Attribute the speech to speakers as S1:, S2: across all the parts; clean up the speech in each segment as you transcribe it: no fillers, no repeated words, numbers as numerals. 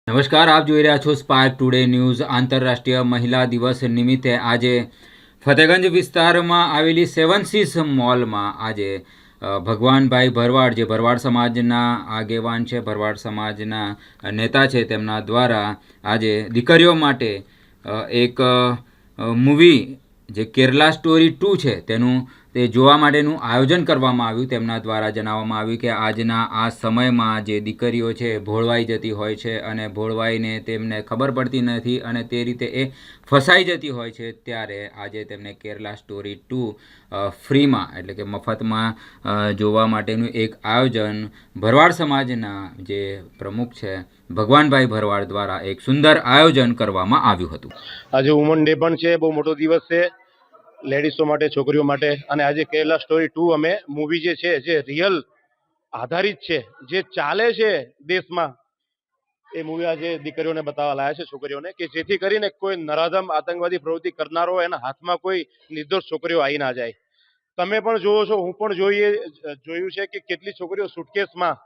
S1: નમસ્કાર, આપ જોઈ રહ્યા છો સ્પાર્ક ટુડે ન્યૂઝ. આંતરરાષ્ટ્રીય મહિલા દિવસ નિમિત્તે આજે ફતેગંજ વિસ્તારમાં આવેલી સેવન સીઝ મોલમાં આજે ભગવાનભાઈ ભરવાડ, જે ભરવાડ સમાજના આગેવાન છે, ભરવાડ સમાજના નેતા છે, તેમના દ્વારા આજે દીકરીઓ માટે એક મૂવી જે કેરલા સ્ટોરી 2 છે તેનું તે જોવા માટેનું આયોજન કરવામાં આવ્યું. તેમના દ્વારા જણાવવામાં આવ્યું કે આજના આ સમયમાં જે દીકરીઓ છે ભોળવાઈ જતી હોય છે અને ભોળવાઈને તેમને ખબર પડતી નથી અને તે રીતે એ ફસાઈ જતી હોય છે, ત્યારે આજે તેમને કેરલા સ્ટોરી 2 ફ્રીમાં એટલે કે મફતમાં જોવા માટેનું એક આયોજન ભરવાડ સમાજના જે પ્રમુખ છે ભગવાનભાઈ ભરવાડ દ્વારા એક સુંદર આયોજન કરવામાં આવ્યું હતું.
S2: આજે વુમન ડે પણ છે, બહુ મોટો દિવસ છે લેડીઝો માટે, છોકરીઓ માટે. અને આજે કેરલા સ્ટોરી 2 અમે મૂવી જે છે, જે રિયલ આધારિત છે, જે ચાલે છે દેશમાં, એ મૂવી આજે દીકરીઓને બતાવવા લાયા છે, છોકરીઓને, કે જેથી કરીને કોઈ નરાધમ આતંકવાદી પ્રવૃત્તિ કરનારો એના હાથમાં કોઈ નિર્દોષ છોકરીઓ આવી ના જાય. તમે પણ જોવો છો, હું પણ જોયું છે કે કેટલી છોકરીઓ સુટકેસમાં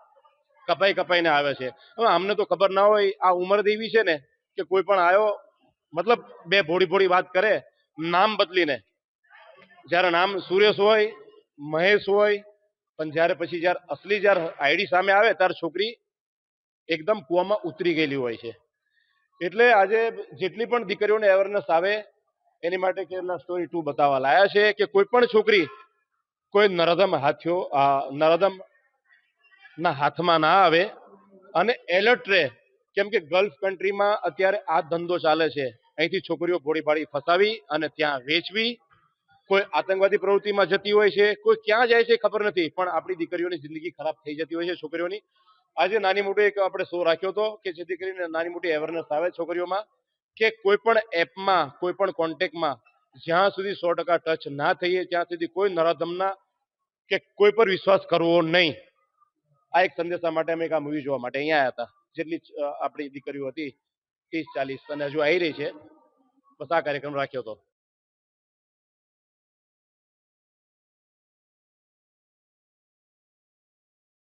S2: કપાઈને આવે છે. હવે અમને તો ખબર ના હોય, આ ઉંમર એવી છે ને કે કોઈ પણ આવ્યો, મતલબ બે ભોળી વાત કરે નામ બદલીને, જ્યારે નામ સુરેશ હોય, મહેશ હોય, પણ જ્યારે અસલી આઈડી સામે આવે ત્યારે છોકરી એકદમ કૂવામાં ઉતરી ગયેલી હોય છે. એટલે આજે જેટલી પણ દીકરીઓને અવેરનેસ આવે એની માટે કેરલા સ્ટોરી 2 બતાવવા લાયા છે કે કોઈ પણ છોકરી કોઈ નરાધમ ના હાથમાં ના આવે અને એલર્ટ રહે. કેમ કે ગલ્ફ કન્ટ્રીમાં અત્યારે આ ધંધો ચાલે છે. અહીંથી છોકરીઓ ભોળી ભાળી ફસાવી અને ત્યાં વેચવી. કોઈ આતંકવાદી પ્રવૃત્તિમાં જતી હોય છે, કોઈ ક્યાં જાય છે ખબર નથી, પણ આપણી દીકરીઓની જિંદગી ખરાબ થઈ જતી હોય છે, છોકરીઓની. આજે નાની મોટી એક આપણે શો રાખ્યો હતો કે જેથી કરીને નાની મોટી અવેરનેસ આવે છોકરીઓમાં કે કોઈ પણ એપમાં, કોઈ પણ કોન્ટેક્ટમાં જ્યાં સુધી 100% ટચ ના થઈએ ત્યાં સુધી કોઈ નરાધમના કે કોઈ પર વિશ્વાસ કરવો નહીં. આ એક સંદેશા માટે અમે આ મૂવી જોવા માટે અહીંયા આવ્યા હતા. જેટલી આપણી દીકરીઓ હતી 30-40 અને હજુ આવી રહી છે, બસ આ કાર્યક્રમ રાખ્યો હતો.